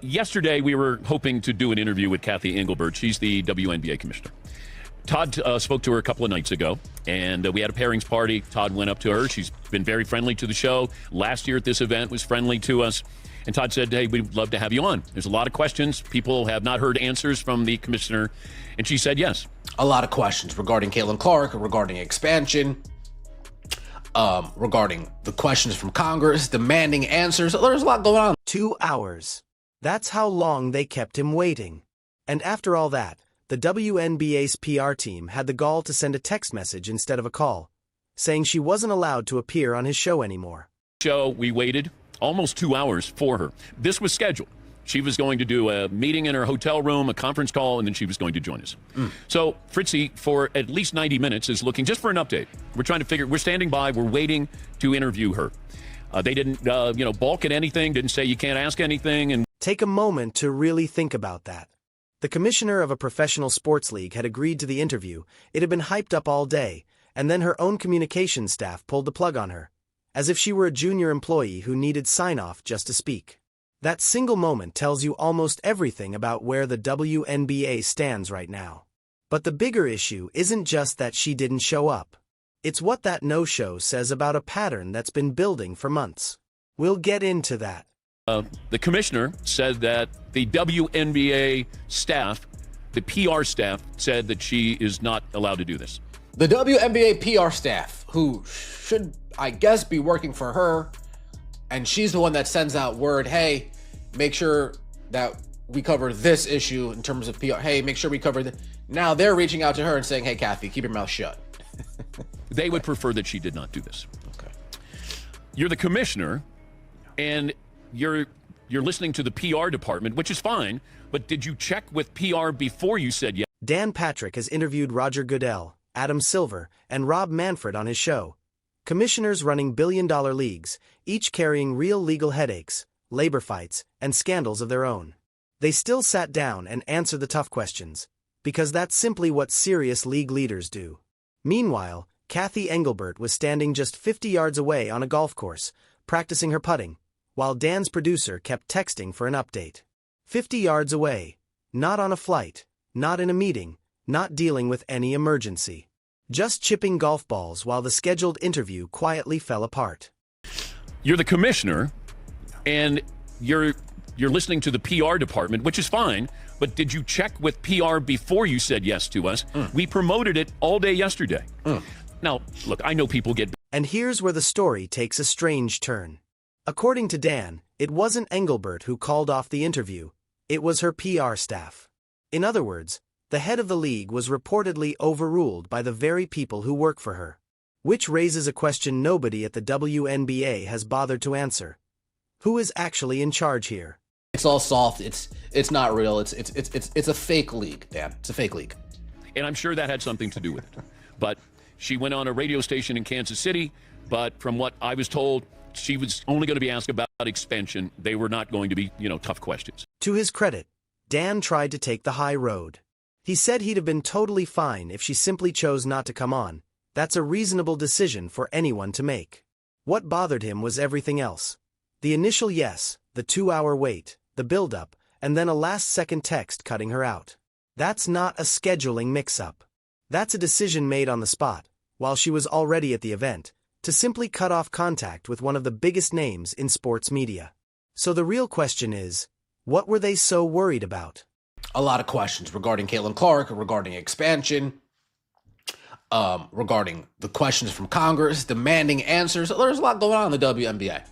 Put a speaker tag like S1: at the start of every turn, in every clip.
S1: Yesterday, we were hoping to do an interview with Kathy Engelbert. She's the WNBA commissioner. Todd spoke to her a couple of nights ago, and we had a pairings party. Todd went up to her. She's been very friendly to the show. Last year at this event was friendly to us. And Todd said, hey, we'd love to have you on. There's a lot of questions. People have not heard answers from the commissioner. And she said yes.
S2: A lot of questions regarding Caitlin Clark, regarding expansion, regarding the questions from Congress, demanding answers. There's a lot going on.
S3: 2 hours. That's how long they kept him waiting. And after all that, the WNBA's PR team had the gall to send a text message instead of a call, saying she wasn't allowed to appear on his show anymore.
S1: We waited almost 2 hours for her. This was scheduled. She was going to do a meeting in her hotel room, a conference call, and then she was going to join us. So Fritzy, for at least 90 minutes, is looking just for an update. We're trying to figure, we're standing by, we're waiting to interview her. They didn't, balk at anything, didn't say you can't ask anything. And
S3: take a moment to really think about that. The commissioner of a professional sports league had agreed to the interview. It had been hyped up all day, and then her own communications staff pulled the plug on her, as if she were a junior employee who needed sign-off just to speak. That single moment tells you almost everything about where the WNBA stands right now. But the bigger issue isn't just that she didn't show up. It's what that no-show says about a pattern that's been building for months. We'll get into that.
S1: The commissioner said that the WNBA staff, the PR staff, said that she is not allowed to do this.
S2: The WNBA PR staff, who should, I guess, be working for her, and she's the one that sends out word, hey, make sure that we cover this issue in terms of PR. Hey, make sure we cover this. Now they're reaching out to her and saying, hey, Kathy, keep your mouth shut.
S1: They would prefer that she did not do this.
S2: Okay.
S1: You're the commissioner, and you're listening to the PR department, which is fine, but did you check with PR before you said yes?
S3: Dan Patrick has interviewed Roger Goodell, Adam Silver, and Rob Manfred on his show. Commissioners running billion-dollar leagues, each carrying real legal headaches, labor fights, and scandals of their own. They still sat down and answered the tough questions, because that's simply what serious league leaders do. Meanwhile, Kathy Engelbert was standing just 50 yards away on a golf course, practicing her putting, while Dan's producer kept texting for an update. 50 yards away, not on a flight, not in a meeting, not dealing with any emergency. Just chipping golf balls while the scheduled interview quietly fell apart.
S1: You're the commissioner, and you're listening to the PR department, which is fine, but did you check with PR before you said yes to us? We promoted it all day yesterday. Now, look, I know people get...
S3: And here's where the story takes a strange turn. According to Dan, it wasn't Engelbert who called off the interview, it was her PR staff. In other words, the head of the league was reportedly overruled by the very people who work for her. Which raises a question nobody at the WNBA has bothered to answer. Who is actually in charge here?
S2: It's all soft. It's not real. It's a fake league, Dan. It's a fake league.
S1: And I'm sure that had something to do with it. But she went on a radio station in Kansas City, but from what I was told, she was only going to be asked about expansion. They were not going to be, tough questions.
S3: To his credit, Dan tried to take the high road. He said he'd have been totally fine if she simply chose not to come on. That's a reasonable decision for anyone to make. What bothered him was everything else. The initial yes, the 2-hour wait, the build-up, and then a last-second text cutting her out. That's not a scheduling mix-up. That's a decision made on the spot, while she was already at the event, to simply cut off contact with one of the biggest names in sports media. So the real question is, what were they so worried about?
S2: A lot of questions regarding Caitlin Clark, regarding expansion, regarding the questions from Congress, demanding answers. There's a lot going on in the WNBA.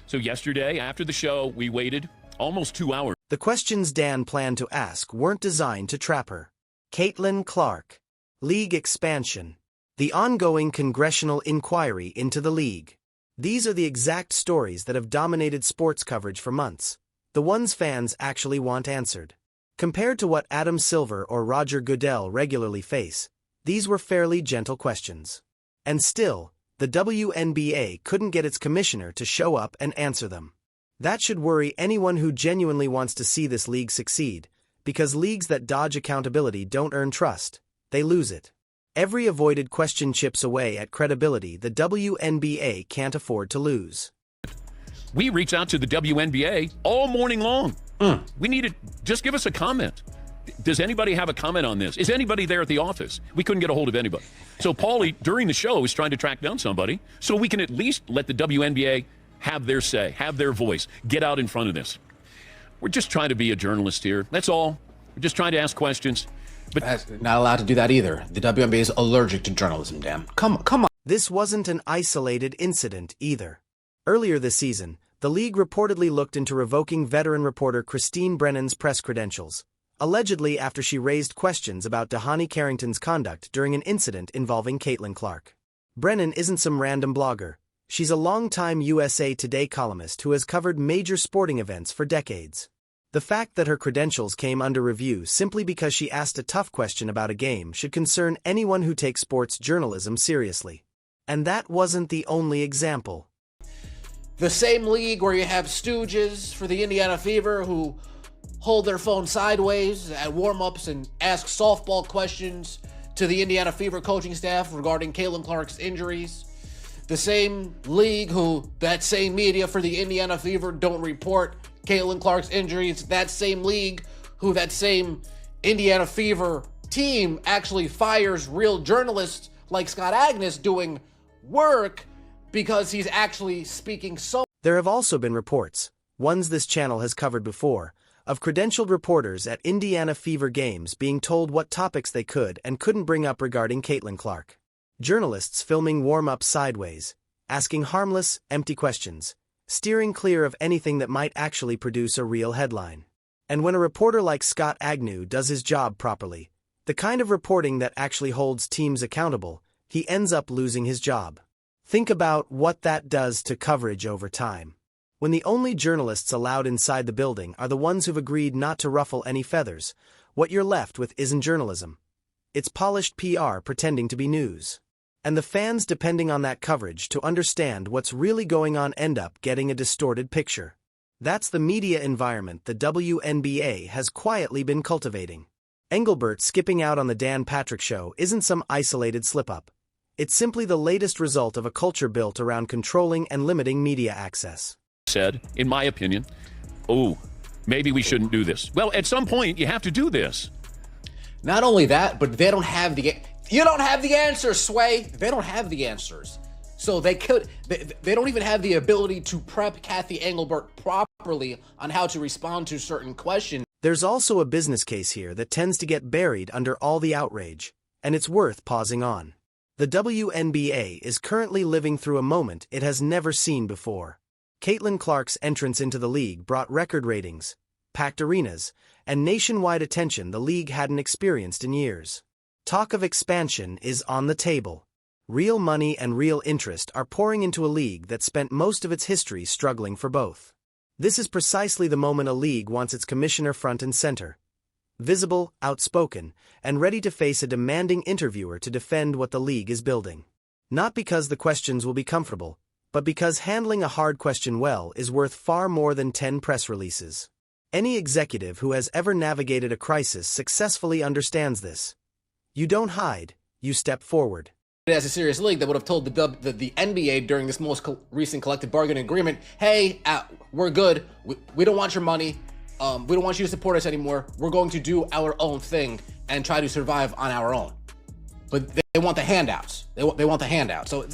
S1: So yesterday, after the show, we waited almost 2 hours.
S3: The questions Dan planned to ask weren't designed to trap her. Caitlin Clark. League expansion. The ongoing congressional inquiry into the league. These are the exact stories that have dominated sports coverage for months. The ones fans actually want answered. Compared to what Adam Silver or Roger Goodell regularly face, these were fairly gentle questions. And still, the WNBA couldn't get its commissioner to show up and answer them. That should worry anyone who genuinely wants to see this league succeed, because leagues that dodge accountability don't earn trust, they lose it. Every avoided question chips away at credibility the WNBA can't afford to lose.
S1: We reached out to the WNBA all morning long. We need to just give us a comment. Does anybody have a comment on this? Is anybody there at the office? We couldn't get a hold of anybody. So Paulie, during the show, is trying to track down somebody so we can at least let the WNBA have their say, have their voice, get out in front of this. We're just trying to be a journalist here. That's all. We're just trying to ask questions. But
S2: That's not allowed to do that either. The WNBA is allergic to journalism, Dan. Come on.
S3: This wasn't an isolated incident either. Earlier this season, the league reportedly looked into revoking veteran reporter Christine Brennan's press credentials, allegedly after she raised questions about Dhani Carrington's conduct during an incident involving Caitlin Clark. Brennan isn't some random blogger. She's a longtime USA Today columnist who has covered major sporting events for decades. The fact that her credentials came under review simply because she asked a tough question about a game should concern anyone who takes sports journalism seriously. And that wasn't the only example.
S2: The same league where you have stooges for the Indiana Fever who hold their phone sideways at warm-ups and ask softball questions to the Indiana Fever coaching staff regarding Caitlin Clark's injuries. The same league who, that same media for the Indiana Fever don't report Caitlin Clark's injuries. That same league who, that same Indiana Fever team actually fires real journalists like Scott Agnes doing work because he's actually speaking so.
S3: There have also been reports, ones this channel has covered before, of credentialed reporters at Indiana Fever games being told what topics they could and couldn't bring up regarding Caitlin Clark. Journalists filming warm-ups sideways, asking harmless, empty questions, steering clear of anything that might actually produce a real headline. And when a reporter like Scott Agnew does his job properly, the kind of reporting that actually holds teams accountable, he ends up losing his job. Think about what that does to coverage over time. When the only journalists allowed inside the building are the ones who've agreed not to ruffle any feathers, what you're left with isn't journalism. It's polished PR pretending to be news. And the fans depending on that coverage to understand what's really going on end up getting a distorted picture. That's the media environment the WNBA has quietly been cultivating. Engelbert skipping out on the Dan Patrick Show isn't some isolated slip-up. It's simply the latest result of a culture built around controlling and limiting media access.
S1: said, in my opinion, oh, maybe we shouldn't do this. Well, at some point, you have to do this.
S2: Not only that, but they don't have you don't have the answers, Sway. They don't have the answers. So they don't even have the ability to prep Kathy Engelbert properly on how to respond to certain questions.
S3: There's also a business case here that tends to get buried under all the outrage, and it's worth pausing on. The WNBA is currently living through a moment it has never seen before. Caitlin Clark's entrance into the league brought record ratings, packed arenas, and nationwide attention the league hadn't experienced in years. Talk of expansion is on the table. Real money and real interest are pouring into a league that spent most of its history struggling for both. This is precisely the moment a league wants its commissioner front and center. Visible, outspoken, and ready to face a demanding interviewer to defend what the league is building. Not because the questions will be comfortable, but because handling a hard question well is worth far more than 10 press releases. Any executive who has ever navigated a crisis successfully understands this. You don't hide, you step forward.
S2: As a serious league that would have told the NBA during this most recent collective bargaining agreement, hey, we're good. We don't want your money. We don't want you to support us anymore. We're going to do our own thing and try to survive on our own. But they want the handouts. They want the handouts. So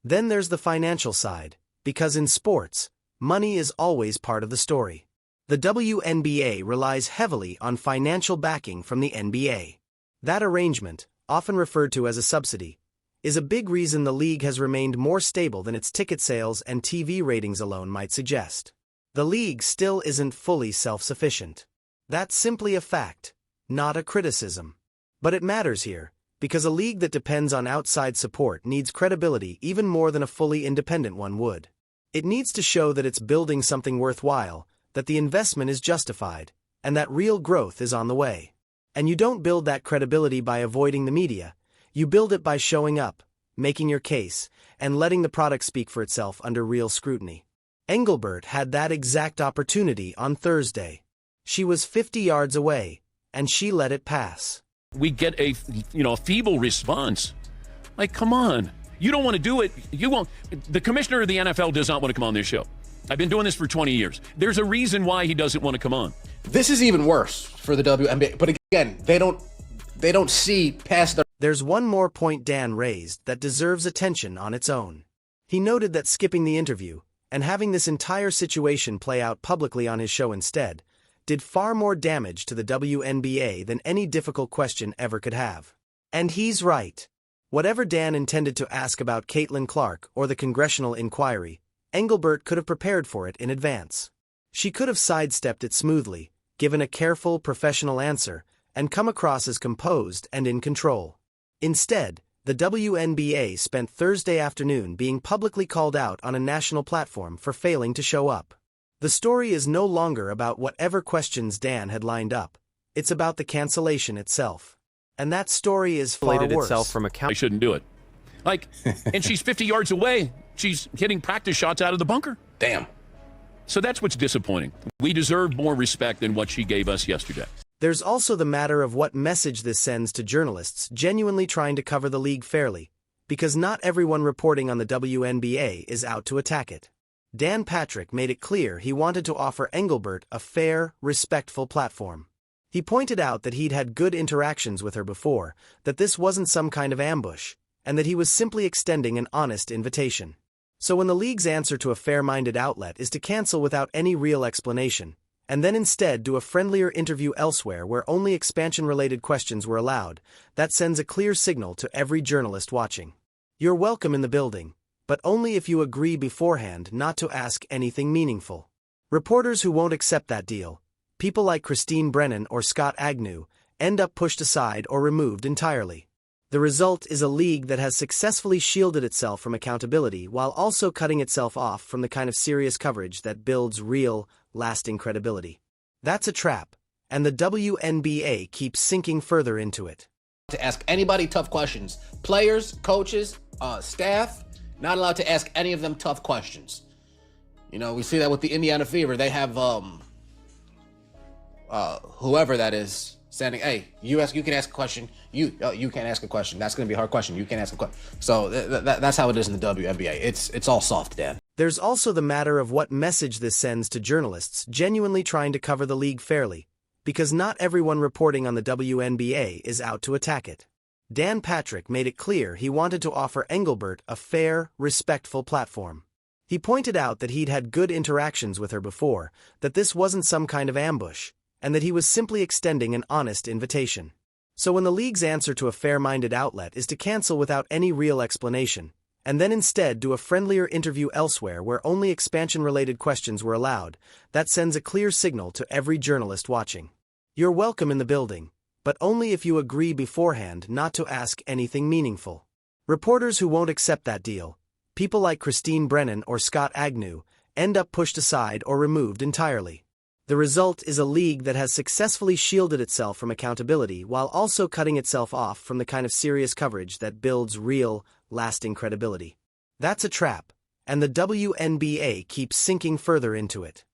S3: Then there's the financial side, because in sports, money is always part of the story. The WNBA relies heavily on financial backing from the NBA. That arrangement, often referred to as a subsidy, is a big reason the league has remained more stable than its ticket sales and TV ratings alone might suggest. The league still isn't fully self-sufficient. That's simply a fact, not a criticism. But it matters here, because a league that depends on outside support needs credibility even more than a fully independent one would. It needs to show that it's building something worthwhile, that the investment is justified, and that real growth is on the way. And you don't build that credibility by avoiding the media. You build it by showing up, making your case, and letting the product speak for itself under real scrutiny. Engelbert had that exact opportunity on Thursday. She was 50 yards away, and she let it pass.
S1: We get a feeble response. Like, come on. You don't want to do it. You won't. The commissioner of the NFL does not want to come on this show. I've been doing this for 20 years. There's a reason why he doesn't want to come on.
S2: This is even worse for the WNBA. But again, they don't see past their...
S3: There's one more point Dan raised that deserves attention on its own. He noted that skipping the interview and having this entire situation play out publicly on his show instead did far more damage to the WNBA than any difficult question ever could have. And he's right. Whatever Dan intended to ask about Caitlin Clark or the congressional inquiry, Engelbert could have prepared for it in advance. She could have sidestepped it smoothly, given a careful, professional answer, and come across as composed and in control. Instead, the WNBA spent Thursday afternoon being publicly called out on a national platform for failing to show up. The story is no longer about whatever questions Dan had lined up. It's about the cancellation itself. And that story is far worse.
S1: I shouldn't do it. Like, and she's 50 yards away. She's hitting practice shots out of the bunker.
S2: Damn.
S1: So that's what's disappointing. We deserve more respect than what she gave us yesterday.
S3: There's also the matter of what message this sends to journalists genuinely trying to cover the league fairly, because not everyone reporting on the WNBA is out to attack it. Dan Patrick made it clear he wanted to offer Engelbert a fair, respectful platform. He pointed out that he'd had good interactions with her before, that this wasn't some kind of ambush, and that he was simply extending an honest invitation. So when the league's answer to a fair-minded outlet is to cancel without any real explanation, and then instead do a friendlier interview elsewhere where only expansion-related questions were allowed, that sends a clear signal to every journalist watching. You're welcome in the building, but only if you agree beforehand not to ask anything meaningful. Reporters who won't accept that deal, people like Christine Brennan or Scott Agnew, end up pushed aside or removed entirely. The result is a league that has successfully shielded itself from accountability while also cutting itself off from the kind of serious coverage that builds real, lasting credibility. That's a trap, and the WNBA keeps sinking further into it.
S2: To ask anybody tough questions. Players, coaches, staff, not allowed to ask any of them tough questions. You know, we see that with the Indiana Fever. They have whoever that is standing, hey, you can ask a question. You can't ask a question. That's going to be a hard question. You can't ask a question. So that's how it is in the WNBA. It's all soft, Dan.
S3: There's also the matter of what message this sends to journalists genuinely trying to cover the league fairly, because not everyone reporting on the WNBA is out to attack it. Dan Patrick made it clear he wanted to offer Engelbert a fair, respectful platform. He pointed out that he'd had good interactions with her before, that this wasn't some kind of ambush, and that he was simply extending an honest invitation. So when the league's answer to a fair-minded outlet is to cancel without any real explanation, and then instead do a friendlier interview elsewhere where only expansion-related questions were allowed, that sends a clear signal to every journalist watching. You're welcome in the building, but only if you agree beforehand not to ask anything meaningful. Reporters who won't accept that deal, people like Christine Brennan or Scott Agnew, end up pushed aside or removed entirely. The result is a league that has successfully shielded itself from accountability while also cutting itself off from the kind of serious coverage that builds real, lasting credibility. That's a trap, and the WNBA keeps sinking further into it.